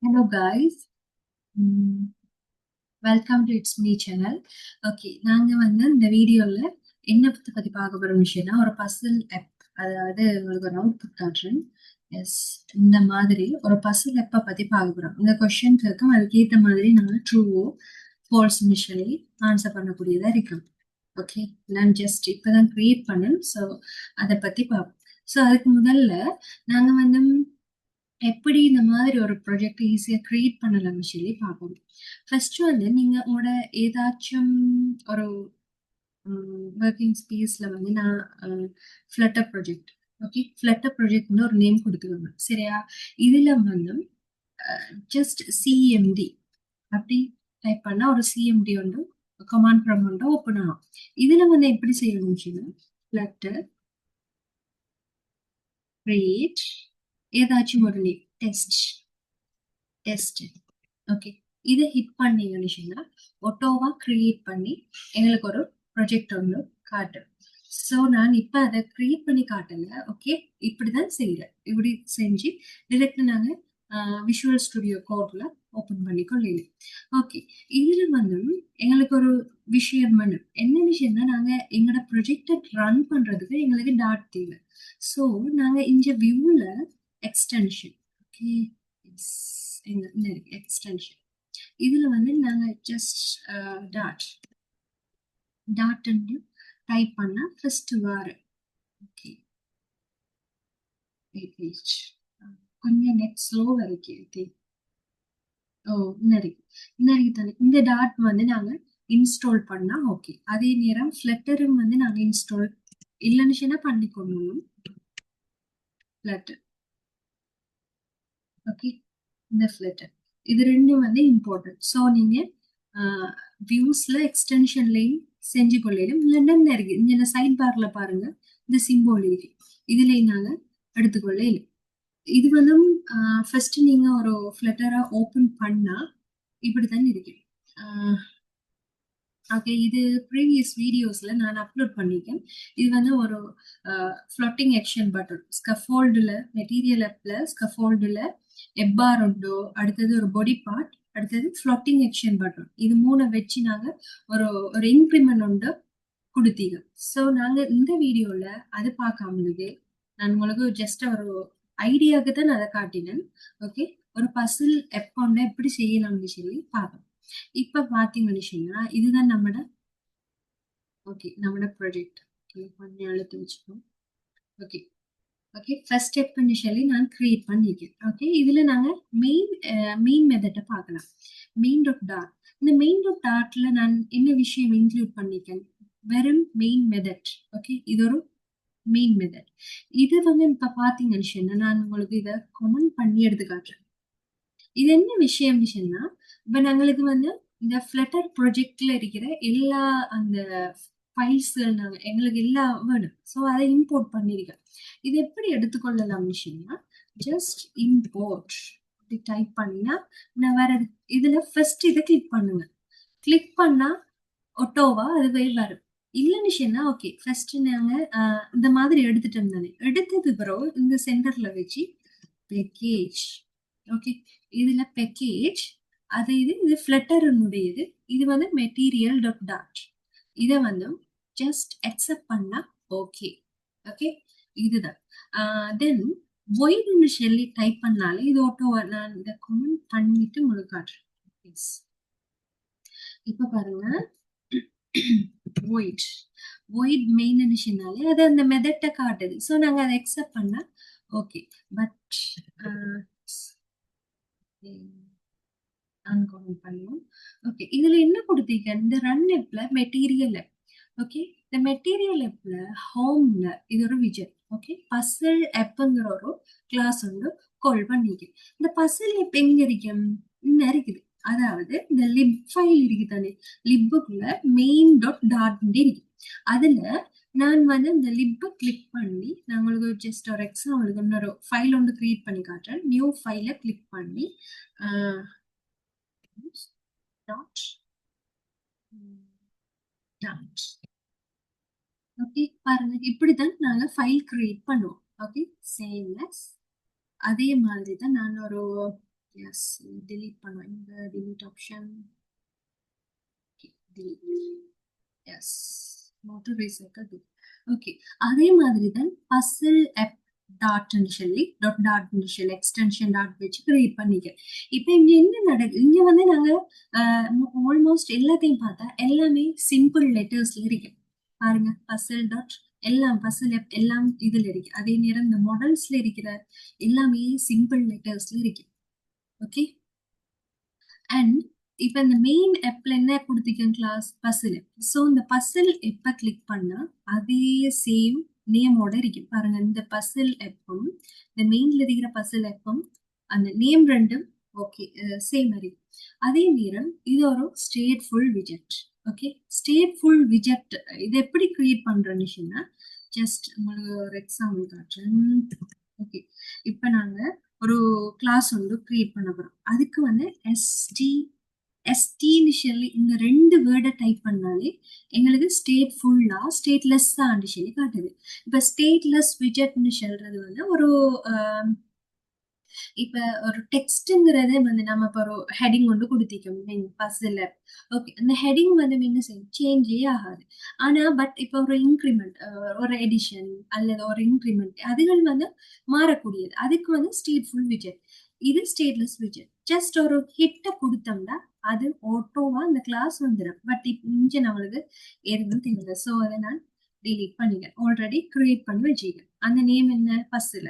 Hello guys. Mm, Welcome to It's Me channel. Okay, நாங்க இந்த வீடியோல என்ன பத்தி பார்க்க போற விஷயம்னா ஒரு பசில் ஆப். அதாவது உங்களுக்கு ஒரு அவுட்புட் காட்டுறேன். எஸ், இந்த மாதிரி ஒரு பசில் ஆப்பை பத்தி பார்க்க போறோம். இந்த கொஸ்டின் இருக்கும், அதுக்கு ஏற்ற மாதிரி நாங்க ட்ரூவோ ஃபால்ஸ் இனிஷியலி ஆன்சர் பண்ணக்கூடியதா இருக்கும். ஓகே, நான் ஜஸ்ட் இப்பதான் கிரியேட் பண்ணேன். ஸோ அதை பத்தி பார்ப்போம். ஸோ அதுக்கு முதல்ல நாங்க எப்படி இந்த மாதிரி ஒரு ப்ராஜெக்ட் ஈஸியாக கிரியேட் பண்ணலாம்னு சொல்லி பார்ப்போம். ஃபர்ஸ்ட் நீங்க உங்களோட ஏதாச்சும் ஒரு ஒர்க்கிங் ஸ்பேஸ்ல நான் ஃப்ளட்டர் ப்ராஜெக்ட், ஓகே, ஃப்ளட்டர் ப்ராஜெக்ட்னு ஒரு நேம் கொடுத்துக்கோங்க, சரியா? இதுல ஜஸ்ட் சிஎம்டி அப்படி டைப் பண்ணா ஒரு சிஎம்டி ஒன்று கமாண்ட் ப்ராம்ப்ட் ஓப்பன் ஆகும். இதுல எப்படி செய்யணும்னு ஃப்ளட்டர் கிரியேட் ஏதாச்சும் ஒரு நேம், டெஸ்ட், ஓகே. இதை ஹிட் பண்ணீங்கன்னு சொன்னா ஆட்டோவா கிரியேட் பண்ணி எங்களுக்கு ஒரு ப்ரொஜெக்ட் ஒன்று காட்டும். ஸோ நான் இப்ப அதை கிரியேட் பண்ணி காட்டல, ஓகே. இப்படிதான் செய்யறேன். இப்படி செஞ்சு டிரெக்ட் நாங்க விஷுவல் ஸ்டுடியோ கோட்ல ஓபன் பண்ணிக்கொள்ளலாம். ஓகே, இதுல எங்களுக்கு ஒரு விஷயம் வேணும். என்ன விஷயம்னா, நாங்க எங்களோட ப்ரொஜெக்டை ரன் பண்றதுக்கு எங்களுக்கு டாட் தேவை. ஸோ நாங்க இந்த வியூல எக்ஸ்டென்ஷன், ஓகே, எக்ஸ்டென்ஷன் இதுல நாங்க ஜஸ்ட் டாட் டாட் டைப் பண்ணா ஃபர்ஸ்ட் வார, ஓகே. கொஞ்சம் நெட் ஸ்லோவா இருக்கு. ஓ, இன்னைக்கு தானே இந்த டாட் நாங்க இன்ஸ்டால் பண்ணா ஓகே. அதே நேரம் ஃப்ளட்டரும் நாங்க இன்ஸ்டால் இல்லைன்னு பண்ணிக்கொள்ளணும். Flutter, okay. இந்த ஃப்ளட்டர் இது ரெண்டும் இம்பார்ட்டன்ட். ஸோ நீங்க வியூஸ்ல எக்ஸ்டென்ஷன்லையும் செஞ்சு கொள்ளையிலும் இல்லைன்னா இருக்கு இந்த சைட் பார்ல பாருங்க, இந்த சிம்போல் இருக்கு, இதுலயும் நாங்க எடுத்துக்கொள்ளையிலும். இது ஃபர்ஸ்ட் நீங்க ஒரு ஃப்ளட்டரா ஓபன் பண்ணா இப்படித்தான் இருக்கு. ஓகே, இது ப்ரீவியஸ் வீடியோஸ்ல நான் அப்லோட் பண்ணிருக்கேன். இது ஒரு ஃப்ளோட்டிங் ஆக்ஷன் பட்டன், ஸ்கஃபோல்டுல மெட்டீரியல் ஆப்ல ஸ்கஃபோல்டுல எப்பார் உண்டோ, அடுத்தது ஒரு பாடி பார்ட், அடுத்தது ஃப்ளோட்டிங் ஆக்ஷன் பட்டன். இது மூணை வச்சு நாங்க ஒரு ஒரு இன்க்ரிமெண்ட் உண்டு கொடுத்தீங்க. ஸோ நாங்க இந்த வீடியோல அது பார்க்காமலுக்கு நான் உங்களுக்கு ஜஸ்ட் ஒரு ஐடியாவுக்கு தான் அதை காட்டினேன். ஓகே, ஒரு பசில் எப்போண்டா எப்படி செய்யலாம்னு சொல்லி பார்ப்போம். இப்ப பாத்தீங்கன்னு சொன்னா இதுதான் நம்மட, ஓகே, நம்மட ப்ராஜெக்ட். ஓகே, கொஞ்சம் அழுத்தி வச்சுக்கோம். Okay, okay, first step initially நான் கிரியேட் பண்ணிருக்கேன். ஓகே, இதுல நாங்க மெயின் மெத்தட்டை பார்க்கலாம். மெயின் டாட் டாட், இந்த மெயின் டாட் டாட்ல நான் என்ன விஷயம் இன்க்ளூட் பண்ணிருக்கேன், வெறும் மெயின் மெத்தட். ஓகே, இது ஒரு மெயின் மெத்தட். இது இப்ப பாத்தீங்கன்னு சொன்னா நான் உங்களுக்கு இதை கமெண்ட் பண்ணி எடுத்து காட்டுறேன். இது என்ன விஷயம் சொன்னா, இப்ப நாங்களுக்கு இந்த ஃப்ளட்டர் ப்ராஜெக்ட்ல இருக்கிற எல்லா அந்த ஃபைல்ஸ்கள் நாங்க எங்களுக்கு எல்லாம் வேணும். ஸோ அதை இம்போர்ட் பண்ணிருக்கேன். இது எப்படி எடுத்துக்கொள்ளலாம் சொன்னா, ஜஸ்ட் இம்போர்ட் டைப் பண்ணினா நான் வேற இதுல ஃபர்ஸ்ட் இதை கிளிக் பண்ணுங்க. கிளிக் பண்ணா ஒட்டோவா அதுவே வரும். இல்லைன்னு சொன்னா ஓகே, ஃபர்ஸ்ட் நாங்க இந்த மாதிரி எடுத்துட்டோம் தானே, எடுத்தது பிறகு இந்த சென்டர்ல வச்சு பேக்கேஜ், ஓகே, இதுல பேக்கேஜ் அது இது ஃப்ளட்டருடையது. இது மெட்டீரியல் டாட் டாட். இதை ஜஸ்ட் அக்செப்ட் பண்ணா ஓகே. ஓகே, இதுதான். தென் ஒய்டுன்னு சொல்லி டைப் பண்ணாலே இது ஆட்டோவா நான் இதை கமெண்ட் பண்ணிட்டு உங்களுக்கு காட்டுறேன். இப்ப பாருங்க, void void மெயின் சொன்னாலே அது அந்த மெத்தட்டை காட்டுது. ஸோ நாங்க அதை அக்செப்ட் பண்ணா ஓகே. பட் அன்கமெண்ட் பண்ணுவோம். ஓகே, இதுல என்ன கொடுத்தீங்க, இந்த ரன் ஆப்ல மெட்டீரியல் ஆப். ஓகே, இந்த மெட்டீரியல் ஆப்ல ஹோம்ல இது ஒரு விஜன், ஓகே, பசில் ஆப்ங்கிற ஒரு கிளாஸ் வந்து கால் பண்ணிக்க. இந்த பசில் ஆப் எங்க இருக்கும், இன்னும் இருக்குது. அதாவது இந்த லிப் ஃபைல் இருக்கு தானே, லிப்புக்குள்ள மெயின் டாட் டாட் இருக்கு. அதுல நான் இந்த லிப்பை கிளிக் பண்ணி நான் உங்களுக்கு ஜஸ்ட் ஒரு எக்ஸாம்பிளுக்கு இன்னொரு ஃபைல் ஒன்று கிரியேட் பண்ணி காட்டுறேன். நியூ ஃபைலை கிளிக் பண்ணி டாட் டாட், ஓகே, பாருங்க, இப்படிதான் நாங்க ஃபைல் கிரியேட் பண்ணுவோம். ஓகே, சேம் அதே மாதிரி தான் நான் ஒரு எஸ் delete பண்ணுவோம் இந்த delete option. delete. Yes not to recycle do. Okay அதே மாதிரி தான் puzzle app டாட் சொல்லி டாட் சொல்லி எக்ஸ்டென்ஷன் டாட் வச்சு கிரியேட் பண்ணிக்க. இப்போ இங்க என்ன நடக்குது, இங்க வந்து நாங்க ஆல்மோஸ்ட் எல்லாத்தையும் பார்த்தா எல்லாமே சிம்பிள் லெட்டர்ஸ்ல இருக்கு பாருங்க. பசில் டாட் எல்லாம் பசில் எல்லாம் இதுல இருக்கு. அதே நேரம் இந்த மாடல்ஸ்ல இருக்கிற எல்லாமே சிம்பிள் லெட்டர்ஸ்ல இருக்கு. ஓகே அண்ட் இப்போ இந்த மெயின் ஆப்ல என்ன கொடுத்திருக்கேன் கிளாஸ் பசில். ஸோ இந்த பசில் எப்ப கிளிக் பண்ணா அதே சேம் நேமோட இருக்கு பாருங்க. இந்த பசில் ஆப்பும் இந்த மெயின்ல இருக்கிற பசில் ஆப்பும் அந்த நேம் ரெண்டும் ஓகே சேம் மாதிரி. அதே நேரம் இது ஒரு ஸ்டேட்ஃபுல் விஜெட். ஓகே ஸ்டேட்ஃபுல் விஜெட் இது எப்படி கிரியேட் பண்றேன்னு ஜஸ்ட் உங்களுக்கு ஒரு எக்ஸாம்பிள் காட்டுறேன். ஓகே இப்போ நாங்க ஒரு கிளாஸ் ஒன்று கிரியேட் பண்ண போறோம். அதுக்கு வந்து எஸ்டின்னு சொல்லி இந்த ரெண்டு வேர்டை டைப் பண்ணாலே எங்களுக்கு ஸ்டேட்ஃபுல்லா ஸ்டேட்லெஸ்ஸான்னு சொல்லி காட்டுது. இப்போ ஸ்டேட்லெஸ் விஜெட்னு சொல்றது வந்து ஒரு இப்ப ஒரு டெக்ஸ்ட்ங்கிறதே வந்து நம்ம இப்போ ஒரு ஹெட்டிங் ஒன்று கொடுத்திருக்கோம் பஸ்ல. ஓகே அந்த ஹெட்டிங் வந்து என்ன செய்யும் சேஞ்சே ஆகாது. ஆனா பட் இப்போ ஒரு இன்க்ரிமெண்ட் ஒரு எடிஷன் அல்லது ஒரு இன்க்ரிமெண்ட் அதுகள் வந்து மாறக்கூடியது. அதுக்கு வந்து ஸ்டேட்ஃபுல் விஜெட். இது ஸ்டேட்லெஸ் விஜெட். ஜஸ்ட் ஒரு ஹிட்டை கொடுத்தோம்னா அது ஆட்டோவா அந்த கிளாஸ் வந்துடும். பட் இங்க நம்மளுக்கு எதுவும் தெரியல. ஸோ அதை நான் delete பண்ணிக்கிறேன். ஆல்ரெடி கிரியேட் பண்ணி வச்சுக்கிறேன். அந்த நேம் என்ன பஸ்ல.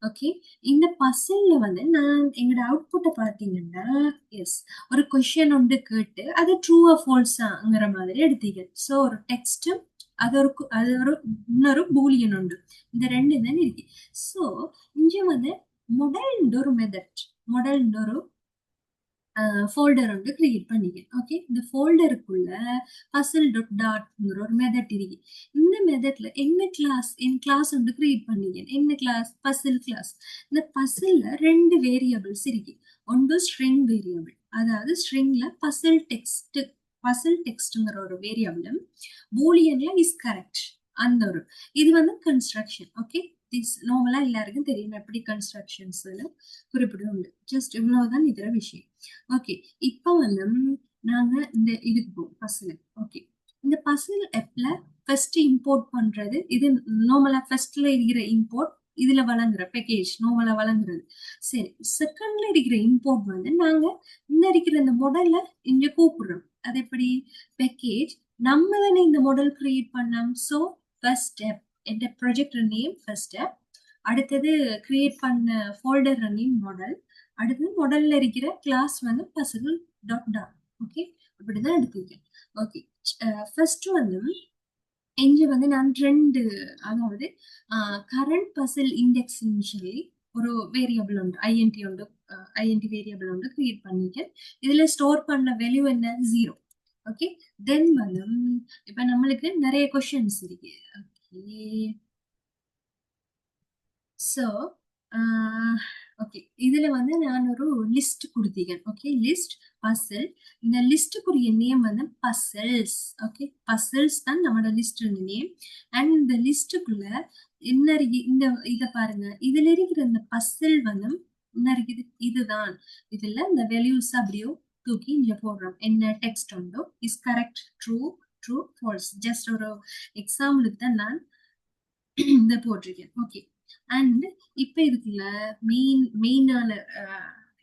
ஓகே இந்த பசில்ல வந்து நான் எங்களோட அவுட்புட்டை பார்த்தீங்கன்னா எஸ் ஒரு கொஸ்டின் ஒன்று கேட்டு அது ட்ரூவா ஃபால்ஸாங்கிற மாதிரி எடுத்தீங்க. ஸோ ஒரு டெக்ஸ்டும் அது ஒரு இன்னொரு பூலியன் உண்டு. இந்த ரெண்டு தான் இருக்கு. ஸோ இங்க வந்து மாடல் ஒரு மெத்தட் மாடல் ஒரு ஃபோல்டர் வந்து கிரியேட் பண்ணிக்க. ஓகே இந்த ஃபோல்டருக்குள்ள பசில் டாட்ங்கிற ஒரு மெத்தட் இருக்கு. இந்த மெத்தட்ல என்ன கிளாஸ் என் கிளாஸ் வந்து கிரியேட் பண்ணிக்க. என்ன கிளாஸ் பசில் கிளாஸ். இந்த பசில்ல ரெண்டு வேரியபிள்ஸ் இருக்கு. ஒன்று ஸ்ட்ரிங் வேரியபிள், அதாவது ஸ்ட்ரிங்ல பசில் டெக்ஸ்ட்ங்கிற ஒரு வேரியபிளும் பூலியன்ல இஸ் கரெக்ட் அந்த ஒரு இது வந்து கன்ஸ்ட்ரக்ஷன். ஓகே திஸ் நார்மலா எல்லாருக்கும் தெரியும் எப்படி கன்ஸ்ட்ரக்ஷன்ஸ் குறிப்பிடும். ஜஸ்ட் இவ்வளவுதான் இதுல விஷயம். ஓகே இப்போ வந்து நாங்க இந்த இதுக்கு போவோம் பசில். ஓகே இந்த பசில் ஆப்ல ஃபர்ஸ்ட் இம்போர்ட் பண்றது இது நார்மலா ஃபர்ஸ்ட்ல இருக்கிற இம்போர்ட் இதுல வழங்குற பேக்கேஜ் நார்மலா வழங்குறது. சரி செகண்ட்ல இருக்கிற இம்போர்ட் வந்து நாங்க இந்த இருக்கிற இந்த மாடல்ல இங்க கூப்பிடுறோம். அது எப்படி பேக்கேஜ் நம்ம தானே இந்த மாடல் கிரியேட் பண்ணோம். ஸோ ஃபர்ஸ்ட் ஸ்டெப் இந்த ப்ராஜெக்ட் நேம் ஃபர்ஸ்ட் ஸ்டெப். அடுத்தது கிரியேட் பண்ண ஃபோல்டர் நேம் மாடல். அடுத்தது மாடல்ல இருக்கிற கிளாஸ் வந்து பசில் டாட் டாட். ஓகே அப்படிதான் எடுத்துருக்கேன். ஓகே ஃபர்ஸ்ட் வந்து இங்க வந்து நான் ரெண்டு அதாவது கரண்ட் பசில் இண்டெக்ஸ் சொல்லி ஒரு வேரியபிள் உண்டு ஐஎன்டி உண்டு. ஐஎன்டி வேரியபிள் உண்டு கிரியேட் பண்ணிருக்கேன். இதுல ஸ்டோர் பண்ண வேல்யூ என்ன 0. ஓகே தென் வந்து இப்ப நம்மளுக்கு நிறைய கொஸ்டின்ஸ் இருக்கு. ஓகே ஸோ ஓகே இதுல வந்து நான் ஒரு லிஸ்ட் கொடுத்தீங்க. Okay list puzzle. இந்த லிஸ்டுக்குரிய நேம் வந்து பசில்ஸ். ஓகே பசில்ஸ் தான் நம்மளோட லிஸ்ட் நேம். அண்ட் இந்த லிஸ்டுக்குள்ள என்ன இருக்கு இந்த இதை பாருங்க. இதுல இருக்கிற இந்த பசில் வந்து என்ன இருக்குது இதுதான். இதுல இந்த வேல்யூஸ் அப்படியோ தூக்கி இங்க போடுறோம். என்ன டெக்ஸ்ட் உண்டோ is correct true true falls. Just ஒரு எக்ஸாம்பிளுக்கு தான் நான் இதை போட்டிருக்கேன். ஓகே அண்ட் இப்ப இதுக்குள்ள மெயினான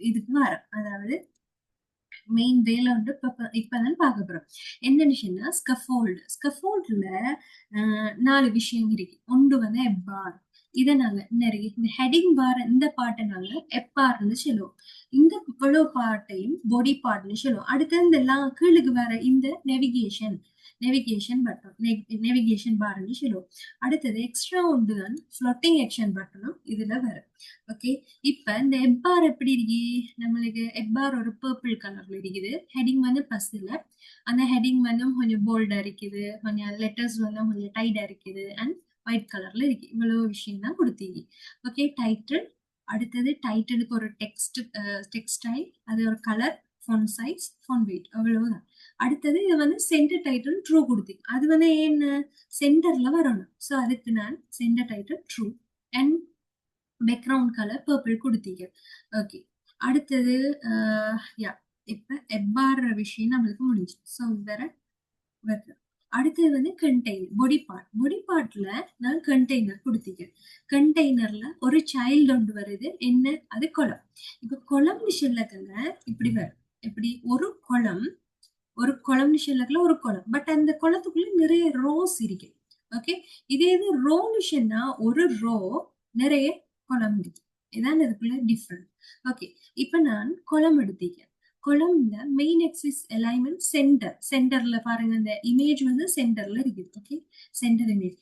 இதுக்கு வர அதாவது மெயின் வேலை வந்து இப்பதான் பார்க்க போறோம். என்னன்னு சொன்னா ஸ்கஃபோல்ட்ல 4 விஷயம் இருக்கு. ஒன்று வந்து எப்பார். இதை நாங்க நிறைய இந்த ஹெட்டிங் பார் இந்த பாட்டை நாங்க எப்பார்ன்னு சொல்லுவோம். இந்த இவ்வளவு பாட்டையும் பாடி பார்ட்னு சொல்லுவோம். அடுத்தது இந்த எல்லாம் கீழுக்கு வர இந்த நேவிகேஷன் பட்டன் நேவிகேஷன் பார்னு சொல்லுவோம். அடுத்தது எக்ஸ்ட்ரா ஒன்று தான் ஃப்ளோட்டிங் ஆக்ஷன் பட்டனும் இதுல வரும். ஓகே இப்ப இந்த எப்பார் எப்படி இருக்கு நம்மளுக்கு எப்பார் ஒரு பர்பிள் கலர்ல இருக்குது. ஹெட்டிங் வந்து பஸ்ல அந்த ஹெட்டிங் வந்து கொஞ்சம் போல்டா இருக்குது. கொஞ்சம் லெட்டர்ஸ் வந்து கொஞ்சம் டைட்டா இருக்குது. அண்ட் ஒயிட் கலர்ல இருக்கு. இவ்வளவு விஷயம் தான் கொடுத்தீங்க. Okay title. அடுத்தது டைட்டிலுக்கு ஒரு டெக்ஸ்டைல் அது ஒரு colour font size font weight அவ்வளவுதான். அடுத்தது இது வந்து சென்டர் டைட்டில் ட்ரூ கொடுத்தீங்க. அது வந்து என்ன சென்டர்ல வரணும். ஸோ அதுக்கு நான் centre title true and background colour purple கொடுத்தீங்க. ஓகே அடுத்தது யா இப்ப எப்பார் விஷயம் நம்மளுக்கு முடிஞ்சு. ஸோ வேற வருது. அடுத்தது வந்து கண்டெய்னர் பொடி பார்ட்ல நான் கண்டெய்னர் கொடுத்தீங்க. கண்டெய்னர்ல ஒரு சைல்டு ஒன்று வருது. என்ன அது குளம். இப்ப குளம்னு சொல்லக்கல இப்படி வரும். இப்படி ஒரு குளம்னு சொல்லக்கல ஒரு குளம். பட் அந்த குளத்துக்குள்ள நிறைய ரோஸ் இருக்கு. ஓகே, இதே இது ரோன்னு சொன்னா ஒரு ரோ நிறைய குளம் இருக்கு. இதான் இதுக்குள்ள டிஃப்ரெண்ட். ஓகே, இப்ப நான் குளம் எடுத்தீங்க. குளம்ல மெயின் எக்ஸிஸ் அலைன்மெண்ட் சென்டர்ல பாருங்க, இந்த இமேஜ் வந்து சென்டர்ல இருக்குது. Okay, centre image.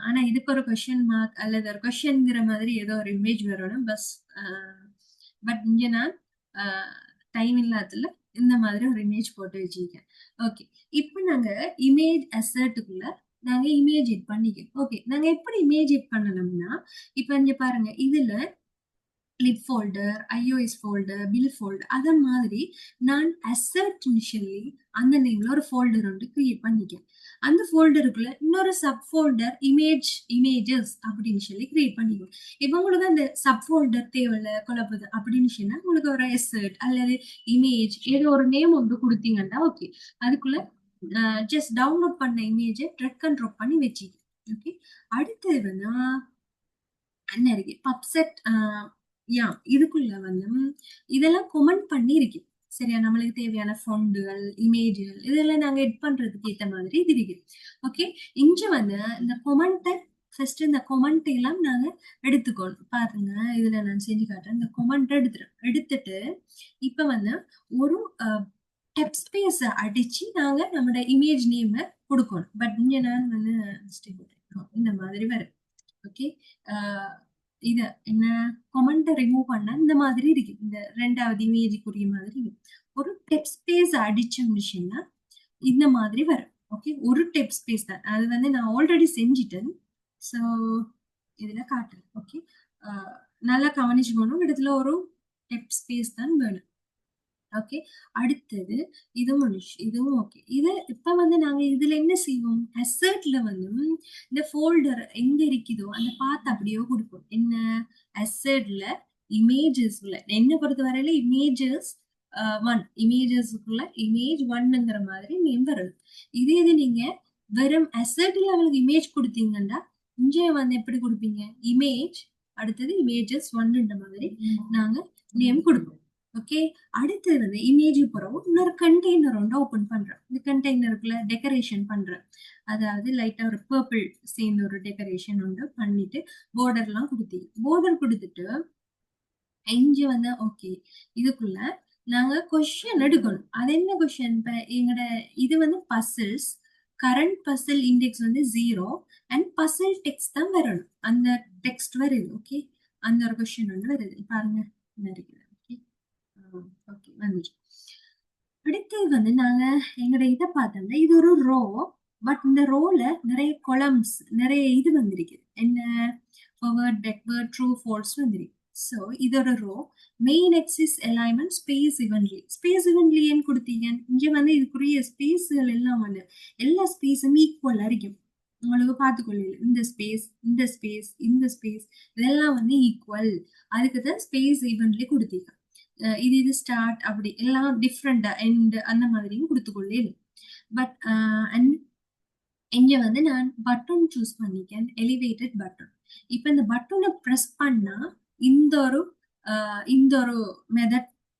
ஆனா இதுக்கு ஒரு கொஸ்டின் மார்க் அல்லது ஒரு கொஸ்டின்ங்கிற மாதிரி ஏதோ ஒரு இமேஜ் வரணும் பஸ். பட் இங்க நான் டைம் இல்லாததுல இந்த மாதிரி ஒரு இமேஜ் போட்டு வச்சிருக்கேன். ஓகே, இப்போ நாங்க இமேஜ் அசர்ட்டுக்குள்ள நாங்க இமேஜ் எட் பண்ணிக்கோம். ஓகே, நாங்க எப்படி இமேஜ் எட் பண்ணணும்னா, இப்ப இங்க பாருங்க, இதுல lip folder, iOS folder, bill folder அத மாதிரி நான் அசர்ட் சொல்லி அந்த நேம்ல ஒரு ஃபோல்டர் ஒன்று கிரியேட் பண்ணிக்கேன். அந்த ஃபோல்டருக்குள்ள இன்னொரு சப் ஃபோல்டர் இமேஜஸ் அப்படின்னு சொல்லி கிரியேட் பண்ணிக்குவோம். இப்போ உங்களுக்கு அந்த சப் ஃபோல்டர் தேவையில்ல குழப்பது அப்படின்னு சொன்னா உங்களுக்கு ஒரு அசர்ட் அல்லது இமேஜ் ஏதோ ஒரு நேம் ஒன்று கொடுத்தீங்கன்னா ஓகே, அதுக்குள்ள ஜஸ்ட் டவுன்லோட் பண்ண இமேஜை ட்ராக் அண்ட் ட்ராப் பண்ணி வச்சுக்கேன். ஓகே, அடுத்தது வந்து என்ன இருக்கு பப்செட். யா இதுக்குள்ள வந்து இதெல்லாம் கொமெண்ட் பண்ணி இருக்கு. சரியா, நம்மளுக்கு தேவையான ஃபவுண்டுகள் இமேஜ்கள் இதெல்லாம் நாங்க எட் பண்றதுக்கு ஏத்த மாதிரி இது இருக்கு. ஓகே, இங்க வந்து இந்த கொமெண்ட்டை ஃபர்ஸ்ட் இந்த கொமெண்ட் எல்லாம் நாங்க எடுத்துக்கணும். பாருங்க, இதுல நான் செஞ்சு காட்டுறேன். இந்த கொமெண்ட் எடுத்துட்டு இப்ப வந்து ஒரு டெப் ஸ்பேஸ் அடிச்சு நாங்க நம்மளோட இமேஜ் நேம் கொடுக்கணும். பட் இங்க நான் வந்து இந்த மாதிரி வரும். ஓகே, இத என்ன கொமெண்ட்டை ரிமூவ் பண்ண இந்த மாதிரி இருக்கு. இந்த ரெண்டாவது இமேஜுக்குரிய மாதிரி ஒரு டெப் ஸ்பேஸ் அடிச்ச மிஷின்னா இந்த மாதிரி வரும். ஓகே, ஒரு டெப் ஸ்பேஸ் தான். அது வந்து நான் ஆல்ரெடி செஞ்சுட்டேன். ஸோ இதுல காட்டுறேன். ஓகே, நல்லா கவனிச்சுக்கணும். இடத்துல ஒரு டெப் ஸ்பேஸ் தான் வேணும். ஓகே, அடுத்தது இதுவும் ஓகே. இப்ப வந்து நாங்க இதுல என்ன செய்வோம், அசர்ட்ல வந்து இந்த ஃபோல்டர் எங்க இருக்குதோ அந்த பாத்து அப்படியே கொடுப்போம். என்ன அசர்ட்ல இமேஜஸ்ல என்ன பொறுத்த வரையில இமேஜஸ் இமேஜஸ்க்குள்ள இமேஜ் ஒன்னுங்கிற மாதிரி நேம் வரும். இதே இது நீங்க வெறும் அசர்ட்ல அவங்களுக்கு இமேஜ் கொடுத்தீங்கன்னா இங்க வந்து எப்படி கொடுப்பீங்க, இமேஜ் அடுத்தது இமேஜஸ் ஒன்னுன்ற மாதிரி நாங்க நேம் கொடுப்போம். ஓகே, அடுத்தது வந்து இமேஜ் போறோம். இன்னொரு கண்டெய்னர் ஒன்று ஓபன் பண்றேன். இந்த கண்டெய்னருக்குள்ள டெக்கரேஷன் பண்றேன். அதாவது லைட்டா ஒரு பர்பிள் சேர்ந்து ஒரு டெக்கரேஷன் ஒன்று பண்ணிட்டு பார்டர் கொடுத்துட்டு இங்க வந்து ஓகே, இதுக்குள்ள நாங்க கொஸ்டின் எடுக்கணும். அது என்ன கொஸ்டின், இப்ப எங்கட இது வந்து பசில்ஸ், கரண்ட் பசில் இண்டெக்ஸ் வந்து 0 அண்ட் பசில் டெக்ஸ்ட் தான் வரணும். அந்த டெக்ஸ்ட் வருது. ஓகே, அந்த ஒரு கொஸ்டின் வந்து வருது. பாருங்க என்ன இருக்குது. ஓகே, வந்துச்சு. அடுத்தது வந்து நாங்க எங்கட இதை பார்த்தோம்னா இது ஒரு ரோ. பட் இந்த ரோல நிறைய கொலம்ஸ் நிறைய இது வந்திருக்கு. என்ன ஃபார்வர்ட் பேக்வர்ட் ட்ரூ ஃபால்ஸ் வந்திருக்கு. ஸோ இதோட row main axis alignment space evenly ஏன் கொடுத்தீங்க, இங்க வந்து இதுக்குரிய ஸ்பேஸ்கள் எல்லாம் வந்து எல்லா ஸ்பேஸும் ஈக்குவலா இருக்கும். உங்களுக்கு பார்த்துக்கொள்ள இந்த ஸ்பேஸ் இந்த ஸ்பேஸ் இந்த ஸ்பேஸ் இதெல்லாம் வந்து ஈக்குவல். அதுக்கு தான் ஸ்பேஸ் ஈவன்ட்லி கொடுத்தீங்க. இது ஸ்டார்ட் அப்படி எல்லாம் டிஃப்ரெண்டா எண்ட் அந்த மாதிரியும் கொடுத்துக்கொள்ளே. பட் அண்ட் இங்க வந்து நான் பட்டன் சூஸ் பண்ணிக்கேன், எலிவேட்டட் பட்டன். இப்ப இந்த பட்டனை பிரஸ் பண்ணா இந்த ஒரு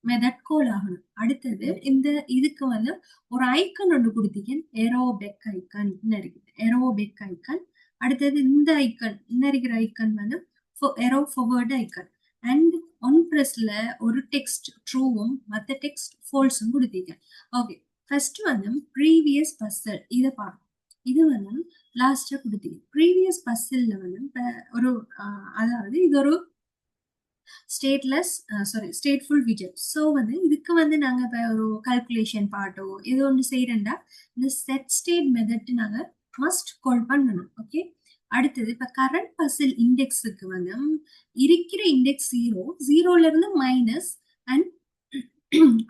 மெதட் கோல் ஆகணும். அடுத்தது இந்த இதுக்கு வந்து ஒரு ஐக்கன் ஒன்று கொடுத்தீங்க, ஏரோபெக் ஐக்கன் இருக்குது. Arrow back icon. அடுத்தது இந்த ஐக்கன் இருக்கிற ஐக்கன் வந்து arrow forward icon. And one பிரஸ்ல ஒரு டெக்ஸ்ட் ட்ரூவும் மற்ற டெக்ஸ்ட் ஃபால்ஸும் கொடுத்தீங்க. ஓகே, ஃபர்ஸ்ட் வந்து ப்ரீவியஸ் பஸ்ஸல் இதை பார்ப்போம். இது வந்து லாஸ்டா கொடுத்தீங்க. ப்ரீவியஸ் பஸ்ஸல்ல வந்து ஒரு அதாவது இது ஒரு ஸ்டேட்ஃபுல் விஜெட். ஸோ வந்து இதுக்கு வந்து நாங்க இப்போ ஒரு கால்குலேஷன் பார்ட்டோ இது ஒன்று செய்யறேன்டா இந்த செட் ஸ்டேட் மெத்தட் நாங்க மஸ்ட் கால் பண்ணணும். ஓகே, அடுத்தது இப்ப கரண்ட் பசில் இண்டெக்ஸுக்கு வந்து இருக்கிற இண்டெக்ஸ் 0ல இருந்து மைனஸ் அண்ட்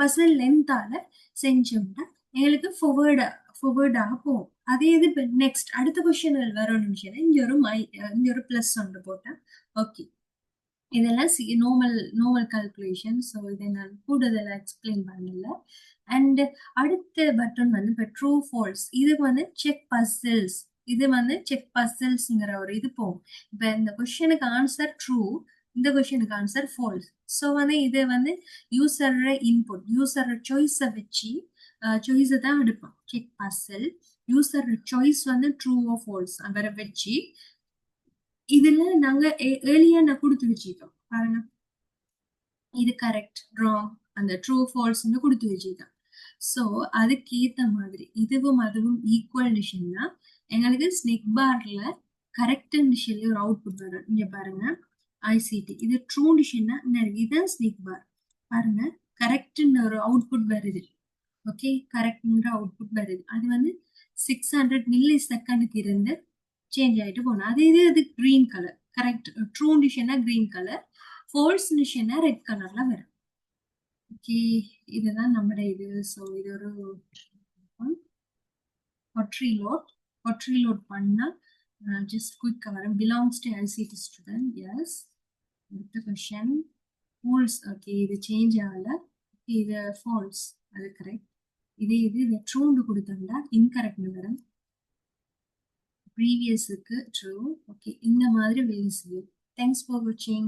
பசில் லென்த்தால செஞ்சோம்னா எங்களுக்கு ஃபார்வர்டாக போகும். அதே இது இப்போ நெக்ஸ்ட் அடுத்த கொஸ்டின் வர நிமிஷம் இங்க ஒரு பிளஸ் ஒன்று போட்டேன். ஓகே, இதெல்லாம் நார்மல் கால்குலேஷன். ஸோ இதை நான் கூடுதலாக எக்ஸ்பிளைன் பண்ணல. அண்ட் அடுத்த பட்டன் வந்து இப்போ ட்ரூ ஃபால்ஸ், இது வந்து செக் பசில்ஸ். இது வந்து செக் பசில்ஸ்ங்கிற ஒரு இது போகும். இப்போ இந்த கொஸ்டினுக்கு ஆன்சர் ட்ரூ, இந்த கொஸ்டினுக்கு ஆன்சர் ஃபால்ஸ். ஸோ வந்து இதை வந்து யூசரோட இன்புட், யூசரோட சாய்ஸை வச்சு சாய்ஸை தான் எடுப்போம். செக் பசில் யூசர் சாய்ஸ் வந்து ட்ரூ ஓ ஃபால்ஸ் அவரை வச்சு இதுல நாங்க ஏர்லியா நான் கொடுத்து வச்சிருக்கோம் பாருங்க. இது கரெக்ட் ராங் அந்த ட்ரூ ஃபால்ஸ்ன்னு கொடுத்து வச்சிருக்கோம். ஸோ அதுக்கேத்த மாதிரி இதுவும் அதுவும் ஈக்குவல் சொன்னா எங்களுக்கு ஸ்னெக் பார்ல கரெக்ட்னு சொல்லி ஒரு அவுட்புட் வரும். இங்க பாருங்க ஐசிடி இது ட்ரூ சொன்னா இதுதான் ஸ்னெக் பார். பாருங்க கரெக்ட்னு ஒரு அவுட்புட் வருது. ஓகே கரெக்ட்ன்ற அவுட்புட் வருது. அது வந்து 600 மில்லி செகண்டுக்கு இருந்து சேஞ்ச் ஆயிட்டு போகணும். அதே இது கிரீன் கலர். கரெக்ட் ட்ரூ நிஷன்னா கிரீன் கலர், ஃபால்ஸ் நிஷன்னா ரெட் கலர்ல வரும். ஓகே இதுதான் நம்மட இது. ஸோ இது ஒரு ஒட்ரி லோட் பண்ணா ஜஸ்ட் குயிக்கா வரும். Belongs to ICT student. Yes அடுத்த கொஸ்டின் ஃபால்ஸ். ஓகே இது சேஞ்ச் ஆகல. இது ஃபால்ஸ், அது கரெக்ட். இது ட்ரூன்னு கொடுத்தோம்னா இன்கரெக்ட்னு வரும். ப்ரீவியஸுக்கு ட்ரூ. ஓகே இந்த மாதிரி வேலை செய்யும். தேங்க்ஸ் ஃபார் வாட்சிங்.